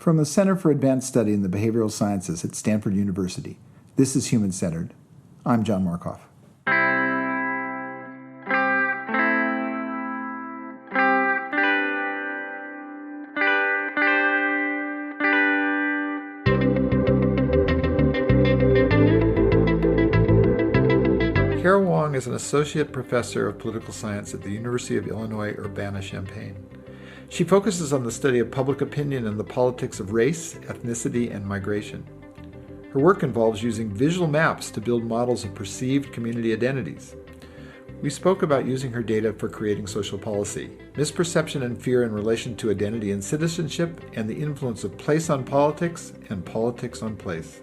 From the Center for Advanced Study in the Behavioral Sciences at Stanford University, this is Human Centered. I'm John Markoff. Cara Wong is an associate professor of political science at the University of Illinois Urbana-Champaign. She focuses on the study of public opinion and the politics of race, ethnicity, and migration. Her work involves using visual maps to build models of perceived community identities. We spoke about using her data for creating social policy, misperception and fear in relation to identity and citizenship, and the influence of place on politics and politics on place.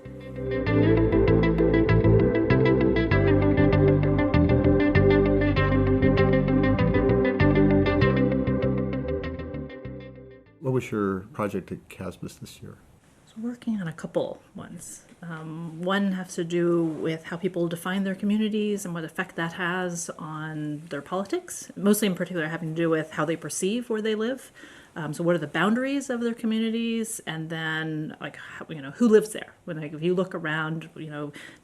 What was your project at CASBS this year? So working on a couple ones. One has to do with how people define their communities and what effect that has on their politics, mostly in particular having to do with how they perceive where they live. So what are the boundaries of their communities, and then who lives there? If you look around,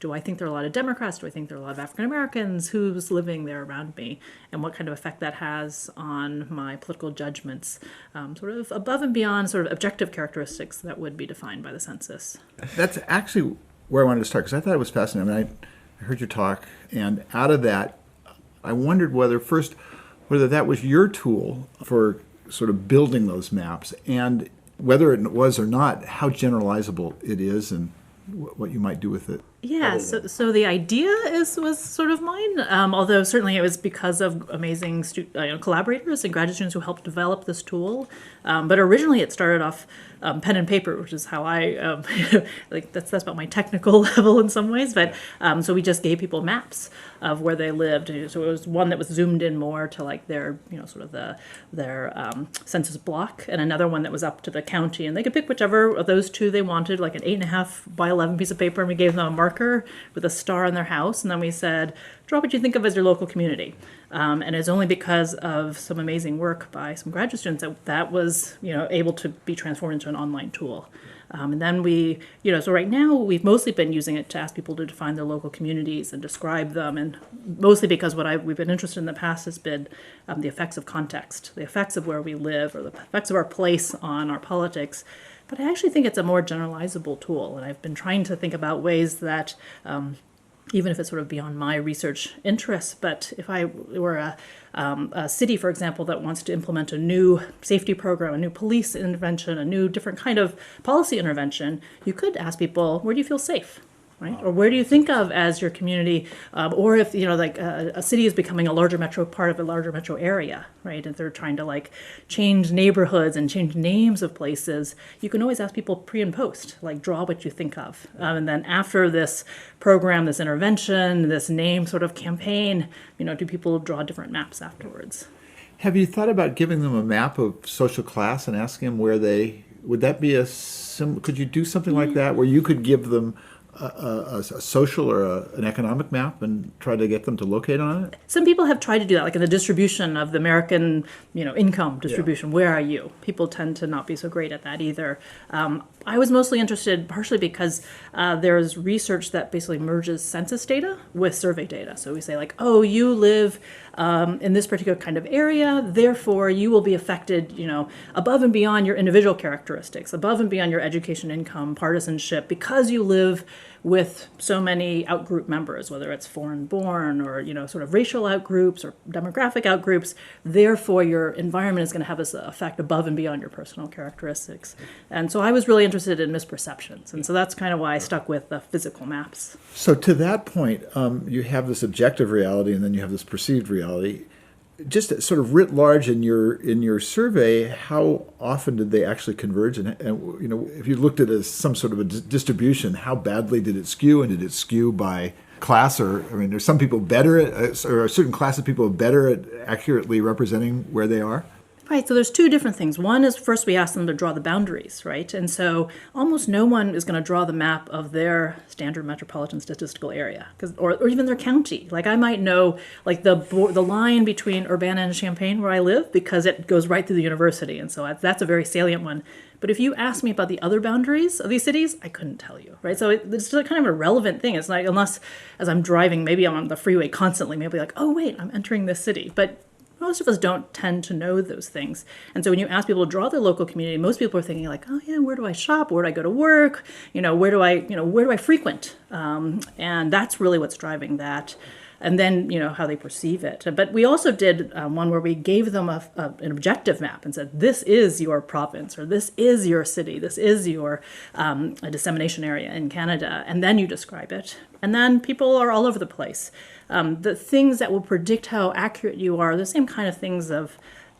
do I think there are a lot of Democrats? Do I think there are a lot of African Americans? Who's living there around me, and what kind of effect that has on my political judgments, sort of above and beyond sort of objective characteristics that would be defined by the census. That's actually where I wanted to start, because I thought it was fascinating. I heard your talk, and out of that, I wondered whether that was your tool for sort of building those maps, and whether it was or not, how generalizable it is and what you might do with it. Yeah, so the idea was sort of mine, although certainly it was because of amazing collaborators and graduate students who helped develop this tool. But originally it started off pen and paper, which is how I, that's about my technical level in some ways. But so we just gave people maps of where they lived. So it was one that was zoomed in more to like their, sort of their census block, and another one that was up to the county. And they could pick whichever of those two they wanted, like an 8.5 by 11 piece of paper, and we gave them a marker with a star on their house, and then we said, draw what you think of as your local community. And it's only because of some amazing work by some graduate students that was, able to be transformed into an online tool. And then we, so right now we've mostly been using it to ask people to define their local communities and describe them, and mostly because we've been interested in the past has been the effects of context, the effects of where we live, or the effects of our place on our politics. But I actually think it's a more generalizable tool, and I've been trying to think about ways that, even if it's sort of beyond my research interests, but if I were a city, for example, that wants to implement a new safety program, a new police intervention, a new different kind of policy intervention, you could ask people, where do you feel safe? Right? Or where do you think of as your community? Or if, a city is becoming a larger part of a larger metro area, right? If they're trying to change neighborhoods and change names of places, you can always ask people pre and post, draw what you think of. And then after this program, this intervention, this name sort of campaign, do people draw different maps afterwards? Have you thought about giving them a map of social class and asking them would that be could you do something like that where you could give them a social or an economic map and try to get them to locate on it? Some people have tried to do that, like in the distribution of the American, income distribution. Yeah. Where are you? People tend to not be so great at that either. I was mostly interested partially because there's research that basically merges census data with survey data. So we say you live in this particular kind of area, therefore you will be affected, above and beyond your individual characteristics, above and beyond your education, income, partisanship, because you live with so many outgroup members, whether it's foreign-born or, sort of racial outgroups or demographic outgroups. Therefore, your environment is going to have this effect above and beyond your personal characteristics. And so I was really interested in misperceptions. And so that's kind of why I stuck with the physical maps. So to that point, you have this objective reality and then you have this perceived reality. Just sort of writ large in your survey, how often did they actually converge? And if you looked at it as some sort of a distribution, how badly did it skew? And did it skew by class? There's some people better at, or a certain class of people better at accurately representing where they are? Right, so there's two different things. One is first we ask them to draw the boundaries, right? And so almost no one is going to draw the map of their standard metropolitan statistical area, or even their county. Like I might know like the line between Urbana and Champaign where I live because it goes right through the university, and so that's a very salient one. But if you ask me about the other boundaries of these cities, I couldn't tell you, right? So it's kind of a relevant thing. It's like unless as I'm driving, maybe I'm on the freeway constantly, maybe like, oh wait, I'm entering this city, but most of us don't tend to know those things. And so when you ask people to draw their local community, most people are thinking like, oh yeah, where do I shop? Where do I go to work? Where do I frequent? And that's really what's driving that. And then, how they perceive it. But we also did one where we gave them an objective map and said, this is your province, or this is your city, this is your a dissemination area in Canada. And then you describe it. And then people are all over the place. The things that will predict how accurate you are, the same kind of things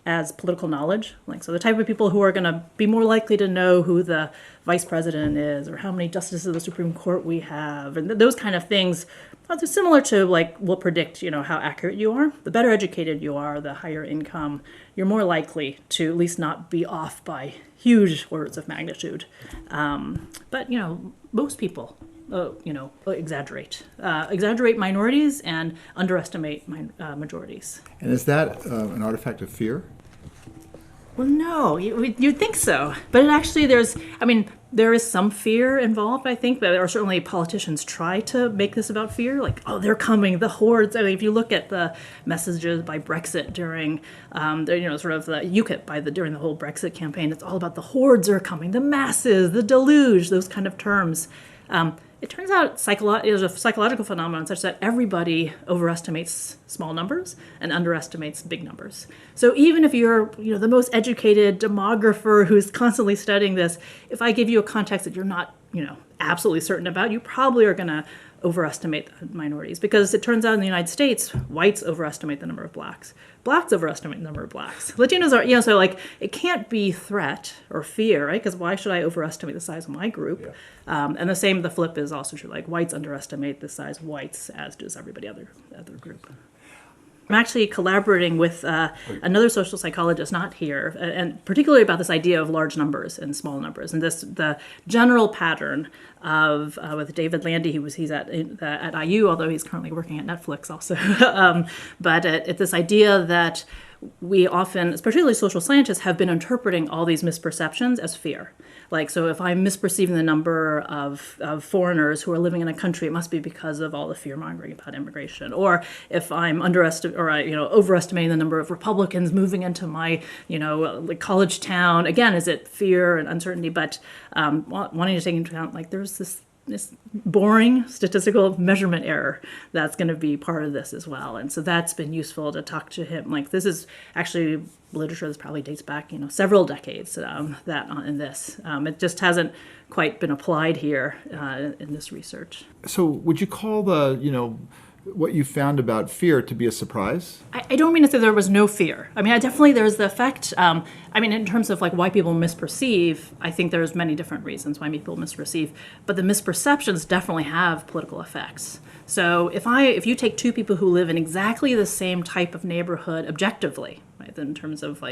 as political knowledge. So the type of people who are going to be more likely to know who the vice president is, or how many justices of the Supreme Court we have, and those kind of things. They're similar to will predict, how accurate you are. The better educated you are, the higher income, you're more likely to at least not be off by huge orders of magnitude. But most people, exaggerate minorities and underestimate majorities. And is that an artifact of fear? Well, no, you'd think so. But there is some fear involved, I think, or certainly politicians try to make this about fear, like, oh, they're coming, the hordes. If you look at the messages by Brexit during, sort of the UKIP during the whole Brexit campaign, it's all about the hordes are coming, the masses, the deluge, those kind of terms. It turns out there's a psychological phenomenon such that everybody overestimates small numbers and underestimates big numbers. So even if you're the most educated demographer who's constantly studying this, if I give you a context that you're not absolutely certain about, you probably are going to overestimate minorities, because it turns out in the United States, whites overestimate the number of blacks overestimate the number of blacks. Latinos are, so it can't be threat or fear, right? Because why should I overestimate the size of my group? Yeah. And the flip is also true. Whites underestimate the size of whites, as does everybody other group. I'm actually collaborating with another social psychologist, not here, and particularly about this idea of large numbers and small numbers, and the general pattern of with David Landy. He's at IU, although he's currently working at Netflix also. But it's this idea that we often, especially social scientists, have been interpreting all these misperceptions as fear. So if I'm misperceiving the number of foreigners who are living in a country, it must be because of all the fear-mongering about immigration. Or if I'm overestimating the number of Republicans moving into my, college town, again, is it fear and uncertainty? But wanting to take into account, there's this boring statistical measurement error that's going to be part of this as well. And so that's been useful to talk to him. This is actually literature that probably dates back, several decades in this. It just hasn't quite been applied here in this research. So would you call what you found about fear to be a surprise? I don't mean to say there was no fear. Definitely there's the effect. In terms of why people misperceive, I think there's many different reasons why people misperceive, but the misperceptions definitely have political effects. So if you take two people who live in exactly the same type of neighborhood objectively, right, in terms of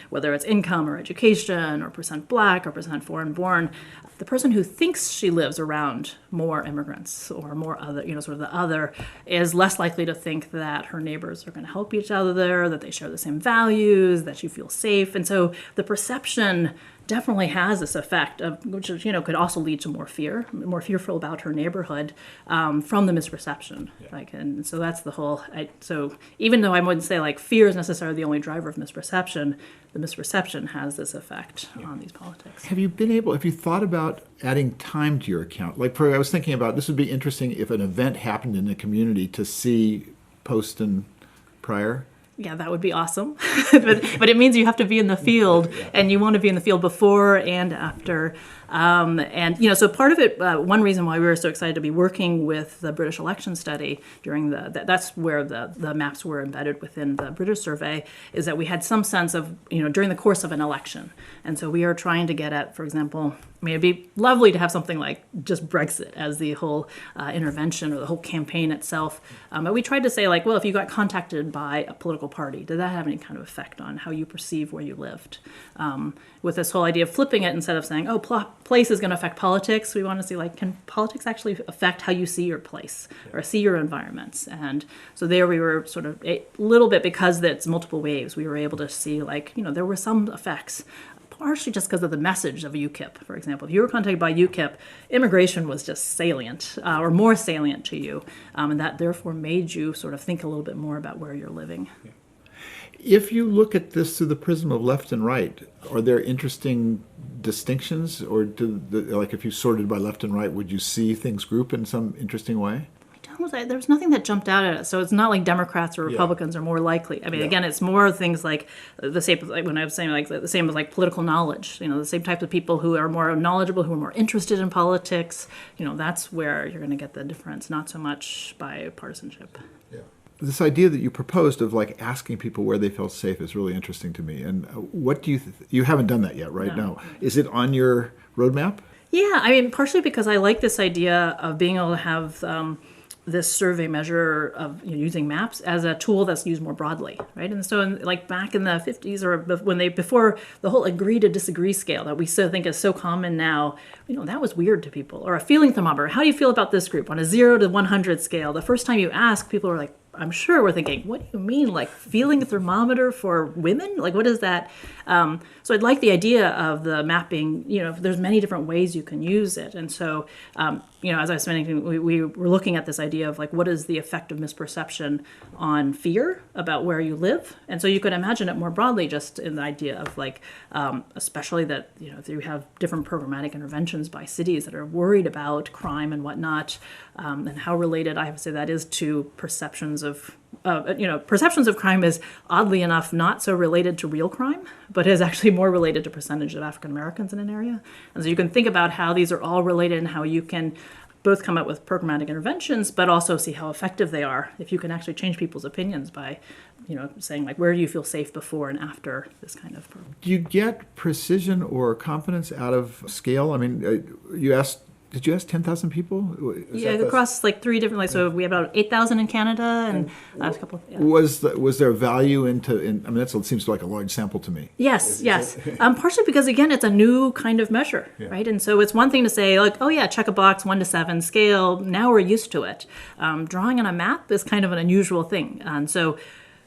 whether it's income or education or percent black or percent foreign born, the person who thinks she lives around more immigrants or more other, sort of the other, is less likely to think that her neighbors are going to help each other, that they share the same values, that you feel safe. And so the perception definitely has this effect of, which could also lead to more fearful about her neighborhood from the misperception. Yeah. And so that's the whole. So even though I wouldn't say fear is necessarily the only driver of misperception, the misperception has this effect on these politics. Have you thought about adding time to your account? I was thinking about, this would be interesting if an event happened in the community to see post and prior. Yeah, that would be awesome. but it means you have to be in the field, and you want to be in the field before and after. So part of it, one reason why we were so excited to be working with the British election study during that's where the maps were embedded within the British survey, is that we had some sense of, during the course of an election. And so we are trying to get at, for example, I mean, it'd be lovely to have something like just Brexit as the whole intervention or the whole campaign itself. But we tried to say, like, well, if you got contacted by a political party, did that have any kind of effect on how you perceive where you lived? With this whole idea of flipping it, instead of saying, oh, place is going to affect politics, we want to see, like, can politics actually affect how you see your place or see your environments? And so there we were sort of a little bit, because it's multiple waves, we were able to see, like, there were some effects. Partially just because of the message of UKIP, for example. If you were contacted by UKIP, immigration was just salient, or more salient to you, and that therefore made you sort of think a little bit more about where you're living. Yeah. If you look at this through the prism of left and right, are there interesting distinctions, or like if you sorted by left and right, would you see things group in some interesting way? There was nothing that jumped out at us. So it's not like Democrats or Republicans are more likely. I mean, again, it's more things like the same, like when I was saying, like the same as like political knowledge, the same types of people who are more knowledgeable, who are more interested in politics, that's where you're going to get the difference, not so much by partisanship. Yeah. This idea that you proposed of like asking people where they felt safe is really interesting to me. And what do you haven't done that yet, right? No. Is it on your roadmap? Yeah, I mean, partially because I like this idea of being able to have this survey measure of using maps as a tool that's used more broadly, right? And so, like back in the 50s, or before the whole agree to disagree scale that we still think is so common now, that was weird to people. Or a feeling thermometer. How do you feel about this group on a 0 to 100 scale? The first time you ask, people were like, I'm sure we're thinking, what do you mean, like feeling thermometer for women? Like, what is that? So I'd like the idea of the mapping, there's many different ways you can use it. And so, as I was mentioning, we were looking at this idea of like, what is the effect of misperception on fear about where you live? And so you could imagine it more broadly, just in the idea of like, especially that, if you have different programmatic interventions by cities that are worried about crime and whatnot, and how related I would say that is to perceptions of crime is oddly enough not so related to real crime, but is actually more related to percentage of African Americans in an area. And so you can think about how these are all related and how you can both come up with programmatic interventions, but also see how effective they are if you can actually change people's opinions by, saying like, where do you feel safe before and after this kind of program. Do you get precision or confidence out of scale? I mean, did you ask 10,000 people? Across like 3 different, so we have about 8,000 in Canada and a couple. Yeah. Was there value I mean, that seems like a large sample to me. Yes. Partially because, again, it's a new kind of measure, right? And so it's one thing to say, like, oh yeah, check a box, 1 to 7 scale. Now we're used to it. Drawing on a map is kind of an unusual thing. And so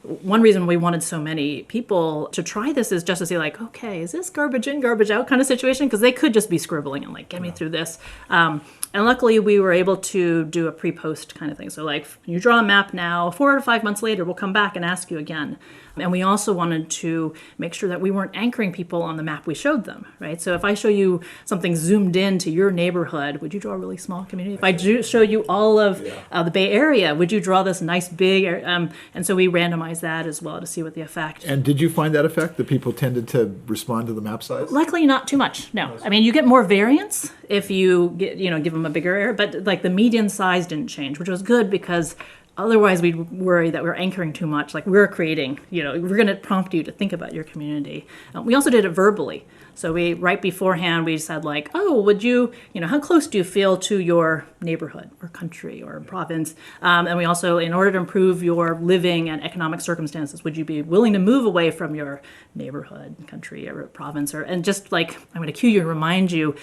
one reason we wanted so many people to try this is just to see, like, okay, is this garbage in, garbage out kind of situation? Because they could just be scribbling and like, get me through this. And luckily we were able to do a pre-post kind of thing. So like, you draw a map now, 4 to 5 months later, we'll come back and ask you again. And we also wanted to make sure that we weren't anchoring people on the map we showed them, right? So if I show you something zoomed in to your neighborhood, would you draw a really small community? If I show you all of the Bay Area, would you draw this nice big, and so we randomized that as well to see what the effect. And did you find that effect, that people tended to respond to the map size? Luckily not too much, no. I mean, you get more variance if you give them a bigger area, but like the median size didn't change, which was good because otherwise, we'd worry that we're anchoring too much. Like we're creating, we're going to prompt you to think about your community. We also did it verbally. So right beforehand, we said like, oh, would you, how close do you feel to your neighborhood or country or province? And we also, in order to improve your living and economic circumstances, would you be willing to move away from your neighborhood, country, or province? And just like, I'm going to cue you and remind you,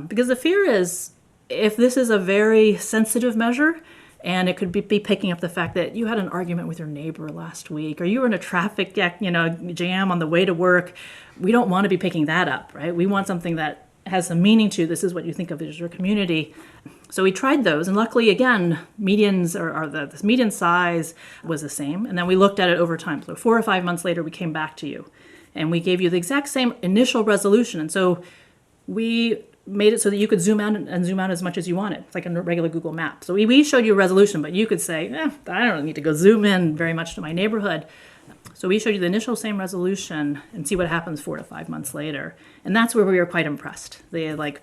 because the fear is, if this is a very sensitive measure, and it could be picking up the fact that you had an argument with your neighbor last week, or you were in a traffic jam on the way to work. We don't want to be picking that up, right? We want something that has some meaning to this is what you think of as your community. So we tried those, and luckily, again, medians or the median size was the same. And then we looked at it over time. So 4 or 5 months later, we came back to you, and we gave you the exact same initial resolution. And so we made it so that you could zoom out and zoom out as much as you wanted. It's like a regular Google map. So we showed you a resolution, but you could say, I don't need to go zoom in very much to my neighborhood. So we showed you the initial same resolution and see what happens 4 to 5 months later. And that's where we were quite impressed.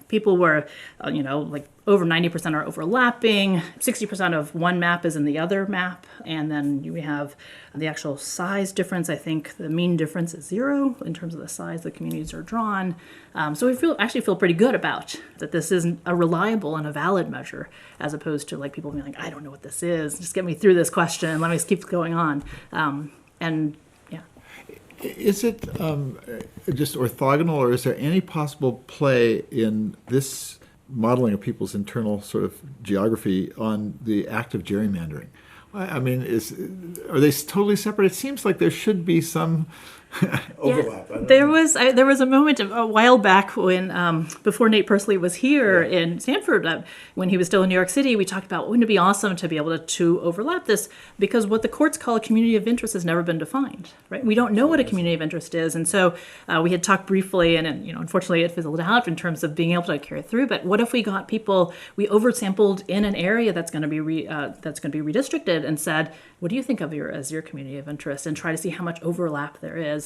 People were, over 90% are overlapping, 60% of one map is in the other map, and then we have the actual size difference. I think the mean difference is 0 in terms of the size the communities are drawn. So we actually feel pretty good about that this is a reliable and a valid measure, as opposed to people being like, I don't know what this is, just get me through this question, let me just keep going on. And yeah. Is it just orthogonal, or is there any possible play in this modeling of people's internal sort of geography on the act of gerrymandering? I mean, are they totally separate? It seems like there should be some overlap. Yeah, there was a moment a while back when before Nate Persley was here in Stanford, when he was still in New York City, we talked about wouldn't it be awesome to be able to overlap this, because what the courts call a community of interest has never been defined, right? We don't know what a community of interest is, and so we had talked briefly, and unfortunately it fizzled out in terms of being able to carry it through. But what if we got people, we oversampled in an area that's going to be redistricted, and said, what do you think of as your community of interest, and try to see how much overlap there is.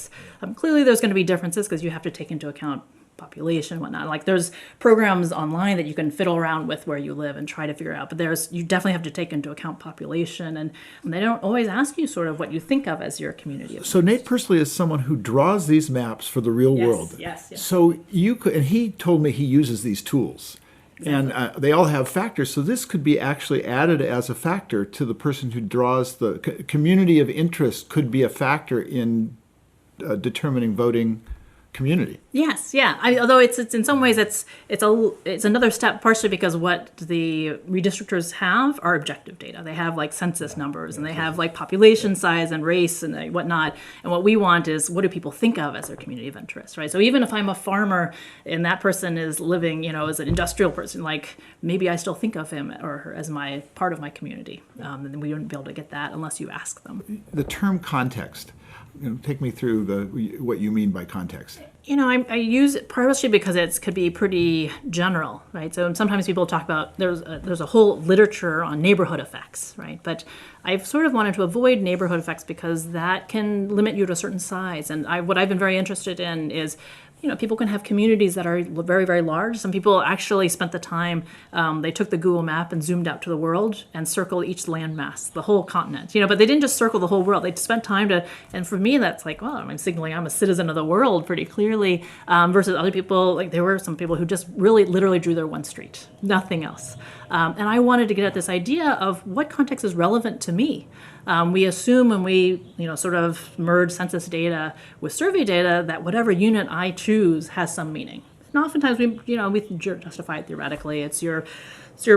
Clearly there's going to be differences because you have to take into account population and whatnot. There's programs online that you can fiddle around with where you live and try to figure out, but you definitely have to take into account population, and they don't always ask you sort of what you think of as your community. So Nate Persley is someone who draws these maps for the real world. Yes. So you could, and he told me he uses these tools. Exactly. And they all have factors, so this could be actually added as a factor to the person who draws the community of interest. Could be a factor in determining voting community. Yes, yeah. Although it's in some ways it's another step, partially because what the redistrictors have are objective data. They have census numbers, and they have population size and race and whatnot. And what we want is, what do people think of as their community of interest, right? So even if I'm a farmer and that person is living, as an industrial person, maybe I still think of him or her as my part of my community. And we wouldn't be able to get that unless you ask them. The term context. Take me through what you mean by context. I use it partially because it could be pretty general, right? So sometimes people talk about there's a whole literature on neighborhood effects, right? But I've sort of wanted to avoid neighborhood effects because that can limit you to a certain size. And what I've been very interested in is, people can have communities that are very, very large. Some people actually spent the time, they took the Google map and zoomed out to the world and circled each landmass, the whole continent, but they didn't just circle the whole world. They spent time and for me, that's I'm signaling I'm a citizen of the world pretty clearly, versus other people, there were some people who just really literally drew their one street, nothing else. And I wanted to get at this idea of what context is relevant to me. We assume when we, sort of merge census data with survey data that whatever unit I choose has some meaning. And oftentimes we justify it theoretically. It's your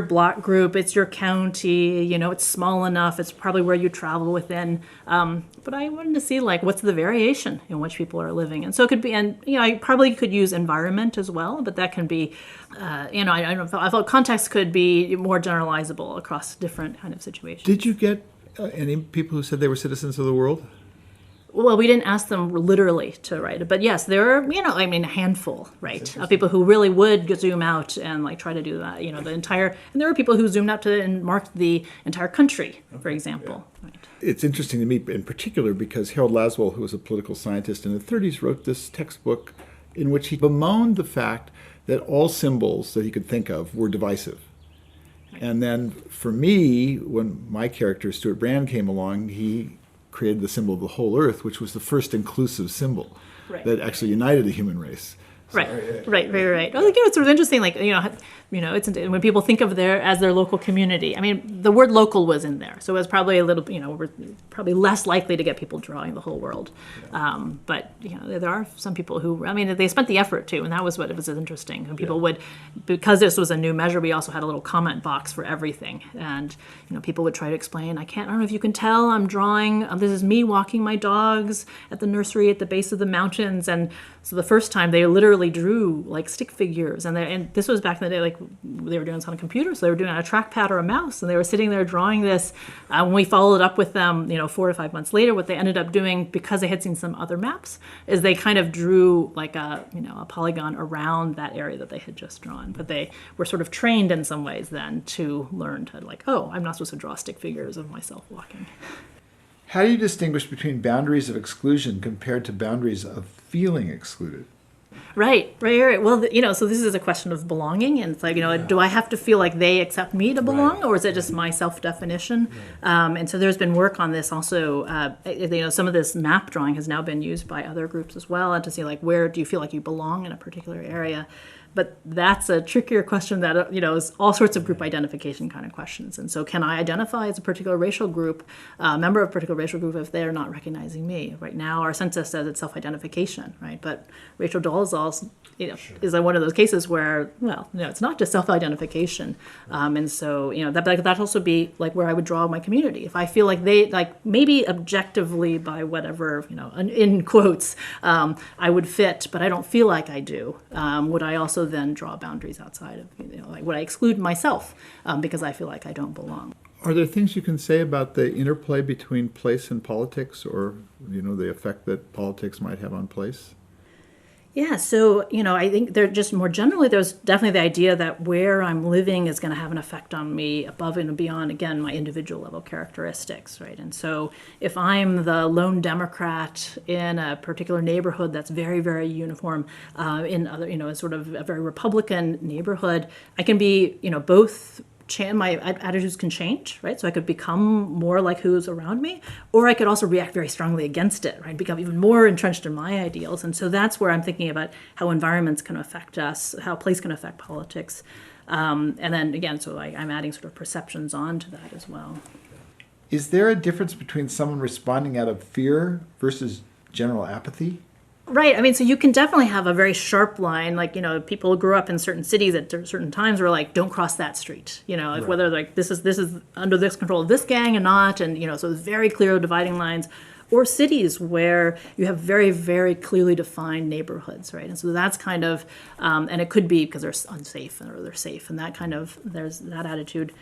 block group, it's your county, it's small enough, it's probably where you travel within. But I wanted to see what's the variation in which people are living. And so it could be, and I probably could use environment as well, but that can be, I felt context could be more generalizable across different kind of situations. Did you get any people who said they were citizens of the world? Well, we didn't ask them literally to write it, but yes, there are, a handful, right, of people who really would zoom out and try to do that, the entire, and there were people who zoomed out to and marked the entire country, for example. Yeah. Right. It's interesting to me in particular because Harold Laswell, who was a political scientist in the 30s, wrote this textbook in which he bemoaned the fact that all symbols that he could think of were divisive. And then for me, when my character, Stuart Brand, came along, he created the symbol of the whole earth, which was the first inclusive symbol that actually united the human race. Right. Well, it's sort of interesting, it's when people think of their local community. The word local was in there, so it was probably a little, we're probably less likely to get people drawing the whole world. But there are some people who, they spent the effort too, and that was what was interesting. And people would, because this was a new measure, we also had a little comment box for everything, and people would try to explain. I don't know if you can tell, I'm drawing. This is me walking my dogs at the nursery at the base of the mountains, and so the first time they literally drew stick figures, and this was back in the day, they were doing this on a computer, so they were doing it on a trackpad or a mouse, and they were sitting there drawing this. When we followed up with them, 4 or 5 months later, what they ended up doing, because they had seen some other maps, is they kind of drew a polygon around that area that they had just drawn. But they were sort of trained in some ways then to learn to I'm not supposed to draw stick figures of myself walking. How do you distinguish between boundaries of exclusion compared to boundaries of feeling excluded? Right. Well, so this is a question of belonging, and it's like, do I have to feel like they accept me to belong, or is it just my self-definition? And so there's been work on this also. Some of this map drawing has now been used by other groups as well, and to see like where do you feel like you belong in a particular area. But that's a trickier question that, is all sorts of group identification kind of questions. And so can I identify as a particular racial group, a member of a particular racial group, if they're not recognizing me? Right now, our census says it's self-identification, right? But Rachel Dolezal, is one of those cases where, it's not just self-identification. And so, that'd also be like where I would draw my community. If I feel like they, like maybe objectively by whatever, in quotes, I would fit, but I don't feel like I do, would I also then draw boundaries outside of, like would I exclude myself because I feel like I don't belong? Are there things you can say about the interplay between place and politics, or, the effect that politics might have on place? Yeah, so, I think there just more generally, there's definitely the idea that where I'm living is going to have an effect on me above and beyond, again, my individual level characteristics, right? And so if I'm the lone Democrat in a particular neighborhood that's very, very uniform, in other, sort of a very Republican neighborhood, I can be, both my attitudes can change, right? So I could become more like who's around me, or I could also react very strongly against it, right? Become even more entrenched in my ideals. And so that's where I'm thinking about how environments can affect us, how place can affect politics. And then again, so I'm adding sort of perceptions onto that as well. Is there a difference between someone responding out of fear versus general apathy? Right. So you can definitely have a very sharp line. Like, people grew up in certain cities at certain times were like, don't cross that street. Right. Whether like this is under this control of this gang or not. And, so it's very clear dividing lines. Or cities where you have very, very clearly defined neighborhoods, right? And so that's kind of, and it could be because they're unsafe or they're safe. And that kind of, there's that attitude.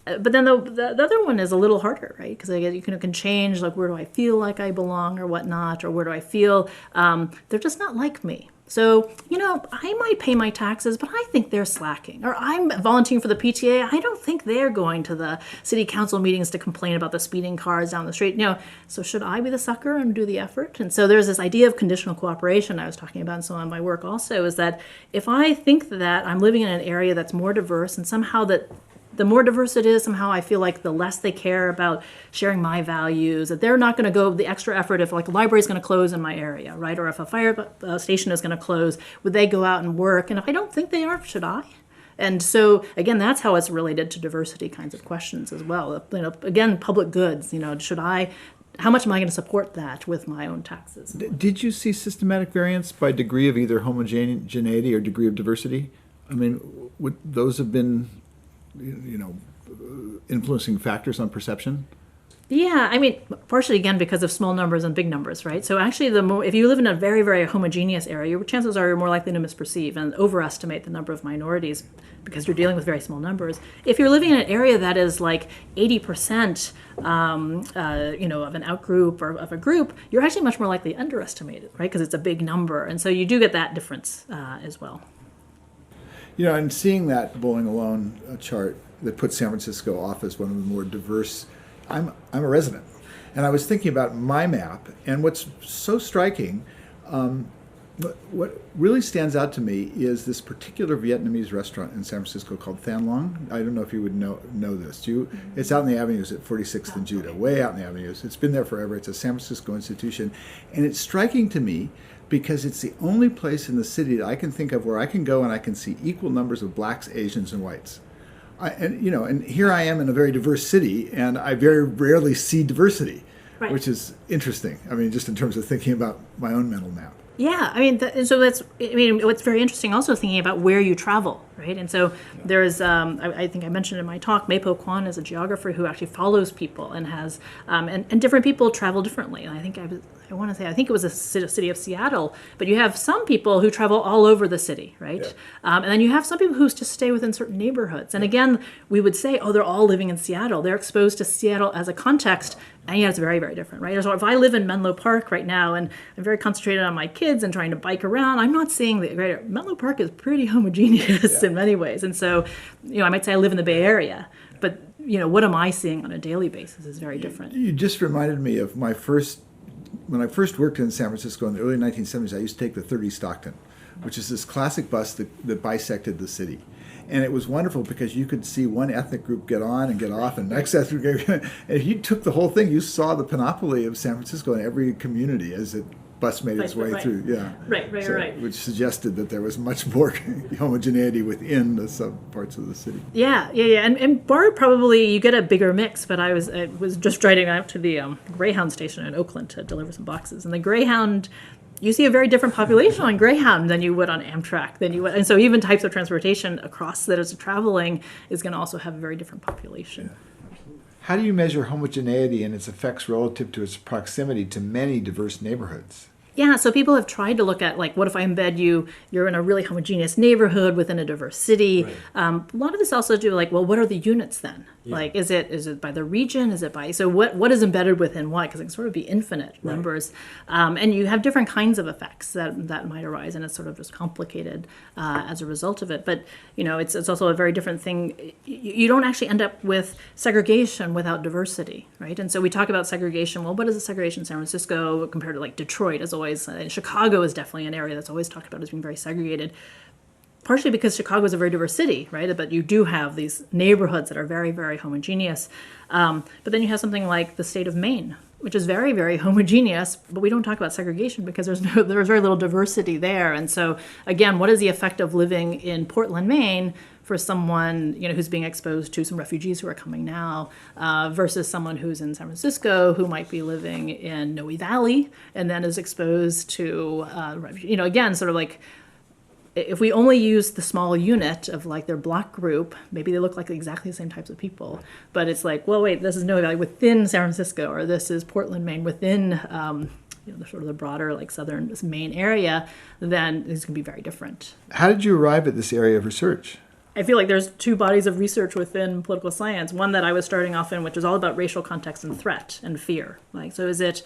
But then the other one is a little harder, right? Because you can change, like, where do I feel like I belong or whatnot, or where do I feel they're just not like me. So, I might pay my taxes, but I think they're slacking. Or I'm volunteering for the PTA. I don't think they're going to the city council meetings to complain about the speeding cars down the street. So should I be the sucker and do the effort? And so there's this idea of conditional cooperation I was talking about in some of my work also, is that if I think that I'm living in an area that's more diverse and somehow that the more diverse it is, somehow I feel like the less they care about sharing my values, that they're not going to go the extra effort if like a library is going to close in my area, right? Or if a fire station is going to close, would they go out and work? And if I don't think they are, should I? And so, again, that's how it's related to diversity kinds of questions as well. Again, public goods, how much am I going to support that with my own taxes? Did you see systematic variance by degree of either homogeneity or degree of diversity? Would those have been influencing factors on perception? Yeah, partially again because of small numbers and big numbers, right? So actually, if you live in a very, very homogeneous area, your chances are you're more likely to misperceive and overestimate the number of minorities because you're dealing with very small numbers. If you're living in an area that is like 80%, of an outgroup or of a group, you're actually much more likely to underestimate it, right? Because it's a big number, and so you do get that difference as well. And seeing that Bowling Alone chart that puts San Francisco off as one of the more diverse, I'm a resident. And I was thinking about my map, and what's so striking, what really stands out to me is this particular Vietnamese restaurant in San Francisco called Than Long. I don't know if you would know this. It's out in the avenues at 46th and Judah, way out in the avenues. It's been there forever. It's a San Francisco institution. And it's striking to me because it's the only place in the city that I can think of where I can go and I can see equal numbers of blacks, Asians, and whites. And here I am in a very diverse city, and I very rarely see diversity, right, which is interesting. Just in terms of thinking about my own mental map. Yeah, what's very interesting also thinking about where you travel, right? And so there's, I think I mentioned in my talk, Mei Po Kwan is a geographer who actually follows people and has, and different people travel differently. And I think I think it was a city of Seattle, but you have some people who travel all over the city, right? Yeah. And then you have some people who just stay within certain neighborhoods. And again, we would say, they're all living in Seattle. They're exposed to Seattle as a context. And it's very, very different, right? So if I live in Menlo Park right now and I'm very concentrated on my kids and trying to bike around, I'm not seeing the greater. Menlo Park is pretty homogeneous in many ways. And so, I might say I live in the Bay Area, but what am I seeing on a daily basis is very different. You just reminded me of when I first worked in San Francisco in the early 1970s, I used to take the 30 Stockton, which is this classic bus that bisected the city. And it was wonderful because you could see one ethnic group get on and get off, and next ethnic group. And if you took the whole thing, you saw the panoply of San Francisco in every community as it bus made its way through. Yeah, right. Which suggested that there was much more homogeneity within the sub parts of the city. Yeah. And BART probably you get a bigger mix. But I was just driving out to the Greyhound station in Oakland to deliver some boxes, and the Greyhound. You see a very different population on Greyhound than you would on Amtrak, and so even types of transportation across that is traveling is going to also have a very different population. Yeah. How do you measure homogeneity and its effects relative to its proximity to many diverse neighborhoods? Yeah, so people have tried to look at, like, what if I embed you're in a really homogeneous neighborhood within a diverse city. Right. A lot of this also do, like, well, what are the units then? Yeah. Like, is it by the region? Is it by, so what is embedded within what? Because it can sort of be infinite numbers. And you have different kinds of effects that might arise, and it's sort of just complicated as a result of it. But, it's also a very different thing. You don't actually end up with segregation without diversity, right? And so we talk about segregation. Well, what is the segregation in San Francisco compared to, like, Detroit as always? Chicago is definitely an area that's always talked about as being very segregated, partially because Chicago is a very diverse city, right? But you do have these neighborhoods that are very, very homogeneous. But then you have something like the state of Maine, which is very, very homogeneous, but we don't talk about segregation because there's very little diversity there. And so, again, what is the effect of living in Portland, Maine, for someone who's being exposed to some refugees who are coming now, versus someone who's in San Francisco who might be living in Noe Valley and then is exposed to, again, sort of like, if we only use the small unit of, like, their block group, maybe they look like exactly the same types of people. But it's like, well, wait, this is Noe Valley within San Francisco, or this is Portland, Maine within the sort of the broader, like, southern Maine area, then it's going to be very different. How did you arrive at this area of research? I feel like there's two bodies of research within political science. One that I was starting off in, which is all about racial context and threat and fear. Like, so is it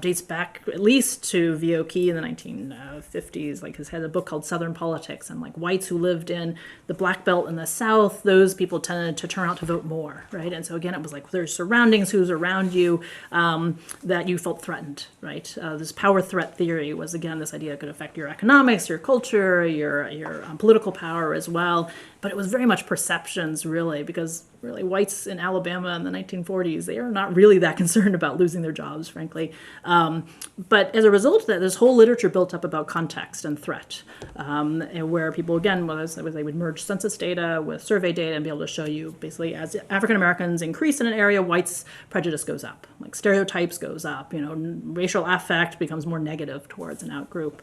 dates back at least to V.O. Key in the 1950s. Like, he had a book called Southern Politics, and, like, whites who lived in the Black Belt in the South, those people tended to turn out to vote more, right? And so again, it was like there's surroundings, who's around you, that you felt threatened, right? This power threat theory was, again, this idea it could affect your economics, your culture, your political power as well. But it was very much perceptions, really, because really whites in Alabama in the 1940s, they are not really that concerned about losing their jobs, frankly. But as a result of that, this whole literature built up about context and threat, and where people, again, they would merge census data with survey data and be able to show you, basically, as African Americans increase in an area, whites' prejudice goes up, like stereotypes goes up, racial affect becomes more negative towards an outgroup.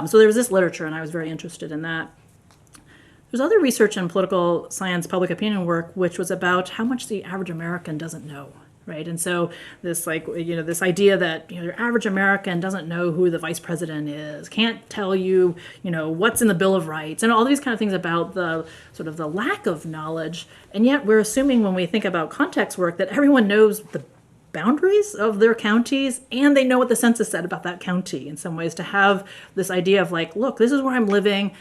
So there was this literature, and I was very interested in that. There's other research in political science, public opinion work, which was about how much the average American doesn't know, right? And so this, this idea that, your average American doesn't know who the vice president is, can't tell you, what's in the Bill of Rights, and all these kind of things about the sort of the lack of knowledge. And yet we're assuming when we think about context work that everyone knows the boundaries of their counties, and they know what the census said about that county in some ways, to have this idea of, like, look, this is where I'm living.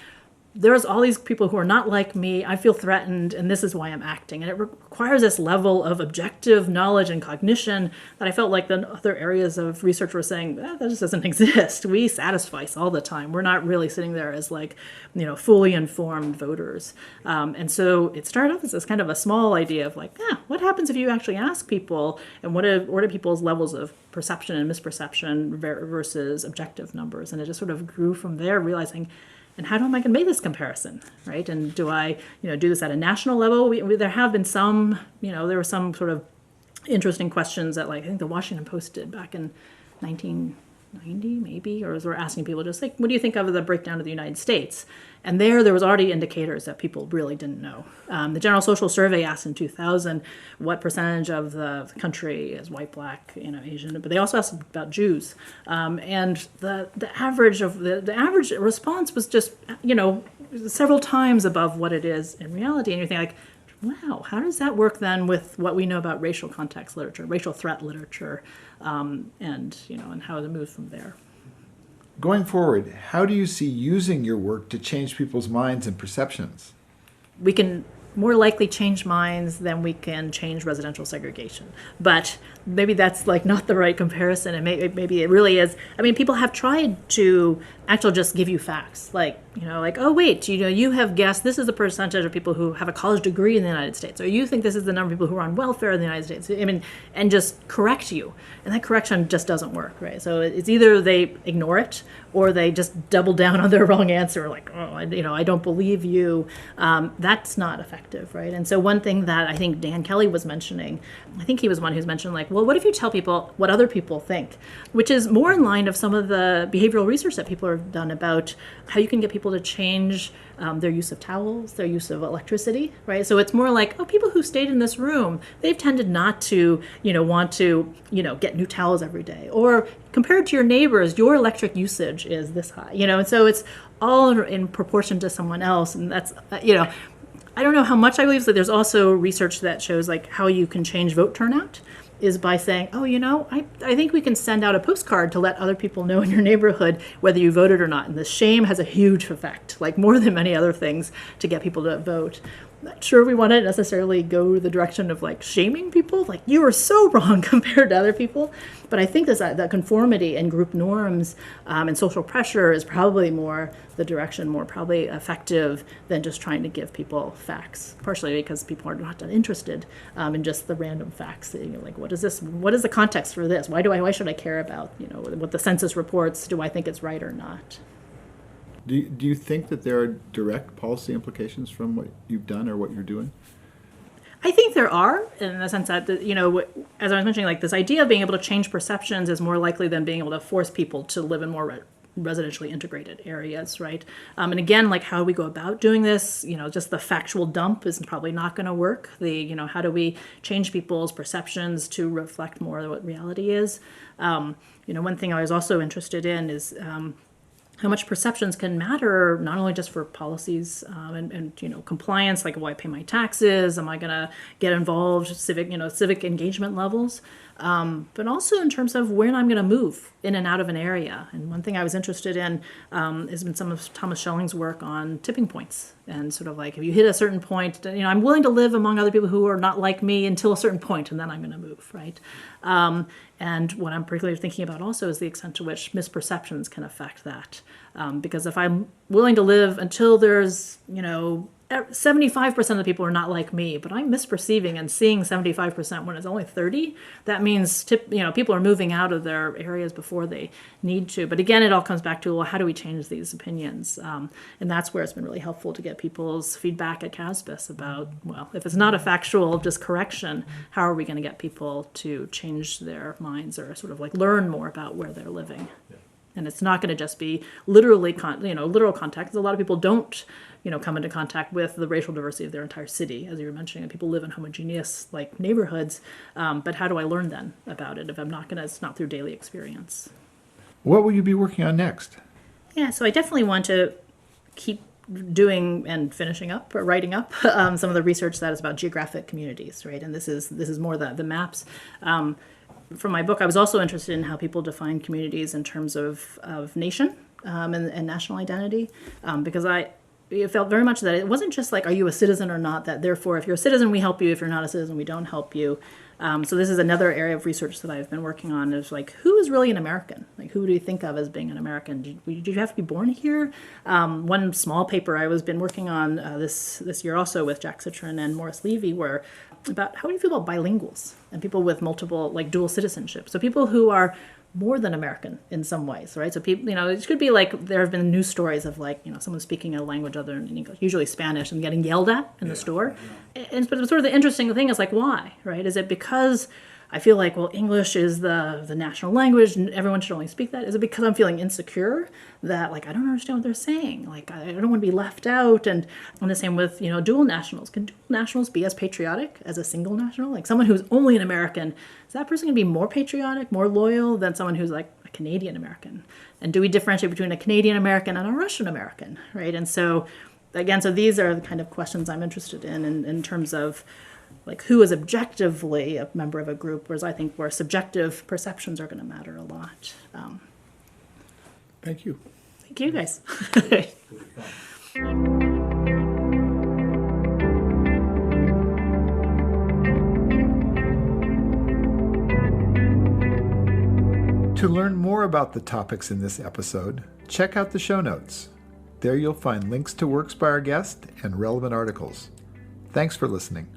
There's all these people who are not like me. I feel threatened, and this is why I'm acting. And it requires this level of objective knowledge and cognition that I felt like the other areas of research were saying, that just doesn't exist. We satisfy all the time. We're not really sitting there as, like, fully informed voters. And so it started off as this kind of a small idea of, like, what happens if you actually ask people, and what are people's levels of perception and misperception versus objective numbers? And it just sort of grew from there, realizing, and how am I going to make this comparison, right? And do I, do this at a national level? There have been some, there were some sort of interesting questions that, like, I think the Washington Post did back in 1990, maybe, or we're asking people just, like, what do you think of the breakdown of the United States? And there was already indicators that people really didn't know. The General Social Survey asked in 2000 what percentage of the country is white, black, Asian, but they also asked about Jews. And the average of the average response was just, several times above what it is in reality. And you think, like, wow, how does that work then with what we know about racial context literature, racial threat literature, and how it moves from there? Going forward, how do you see using your work to change people's minds and perceptions? We can more likely change minds than we can change residential segregation. But maybe that's like not the right comparison, and maybe it really is. I mean, people have tried to actually just give you facts, like, like, oh wait, you have guessed this is the percentage of people who have a college degree in the United States, or you think this is the number of people who are on welfare in the United States. I mean, and just correct you, and that correction just doesn't work, right? So it's either they ignore it or they just double down on their wrong answer, like, oh, I don't believe you. That's not effective, right? And so one thing that I think Dan Kelly was mentioning, I think he was one who's mentioned, like, well, what if you tell people what other people think, which is more in line of some of the behavioral research that people have done about how you can get people to change their use of towels, their use of electricity, right? So it's more like, oh, people who stayed in this room, they've tended not to, want to, get new towels every day. Or compared to your neighbors, your electric usage is this high, and so it's all in proportion to someone else. And that's, I don't know how much I believe that there's also research that shows like how you can change vote turnout is by saying, oh, I think we can send out a postcard to let other people know in your neighborhood whether you voted or not. And the shame has a huge effect, like more than many other things, to get people to vote. Not sure we want to necessarily go the direction of like shaming people, like you are so wrong compared to other people. But I think that conformity and group norms and social pressure is probably more the direction, more probably effective than just trying to give people facts, partially because people are not that interested in just the random facts. Like, what is this? What is the context for this? Why should I care about, what the census reports? Do I think it's right or not? Do you think that there are direct policy implications from what you've done or what you're doing? I think there are, in the sense that, as I was mentioning, like this idea of being able to change perceptions is more likely than being able to force people to live in more residentially integrated areas, right? And again, like how do we go about doing this? Just the factual dump is probably not going to work. How do we change people's perceptions to reflect more of what reality is? One thing I was also interested in is how much perceptions can matter, not only just for policies and compliance, like, will I pay my taxes? Am I going to get involved? Civic engagement levels, but also in terms of when I'm going to move in and out of an area. And one thing I was interested in has been some of Thomas Schelling's work on tipping points, and sort of like if you hit a certain point, I'm willing to live among other people who are not like me until a certain point, and then I'm going to move, right? And what I'm particularly thinking about also is the extent to which misperceptions can affect that. Because if I'm willing to live until there's, 75% of the people are not like me, but I'm misperceiving and seeing 75% when it's only 30, that means people are moving out of their areas before they need to. But again, it all comes back to, well, how do we change these opinions? And that's where it's been really helpful to get people's feedback at CASBS about, well, if it's not a factual just correction, how are we going to get people to change their minds or sort of like learn more about where they're living? Yeah. And it's not going to just be literal contact. A lot of people don't, come into contact with the racial diversity of their entire city, as you were mentioning, and people live in homogeneous neighborhoods. But how do I learn then about it if it's not through daily experience? What will you be working on next? Yeah, so I definitely want to keep doing and finishing up or writing up some of the research that is about geographic communities, right? And this is more the maps. From my book, I was also interested in how people define communities in terms of nation and national identity, because it felt very much that it wasn't just like, are you a citizen or not, that therefore if you're a citizen, we help you. If you're not a citizen, we don't help you. So this is another area of research that I've been working on, is like, who is really an American? Like, who do you think of as being an American? Did you have to be born here? One small paper I was been working on this year also with Jack Citron and Morris Levy were about how do you feel about bilinguals and people with multiple, dual citizenship. So people who are more than American in some ways, right? So people, it could be like there have been news stories of someone speaking a language other than English, usually Spanish, and getting yelled at in the store. Yeah. But sort of the interesting thing is why, right? Is it because I feel like, well, English is the national language and everyone should only speak that? Is it because I'm feeling insecure that I don't understand what they're saying? I don't want to be left out. And the same with, dual nationals. Can dual nationals be as patriotic as a single national? Someone who's only an American, is that person going to be more patriotic, more loyal than someone who's a Canadian American? And do we differentiate between a Canadian American and a Russian American, right? And so, again, these are the kind of questions I'm interested in terms of who is objectively a member of a group, whereas I think where subjective perceptions are going to matter a lot. Thank you. Thank you, guys. To learn more about the topics in this episode, check out the show notes. There you'll find links to works by our guest and relevant articles. Thanks for listening.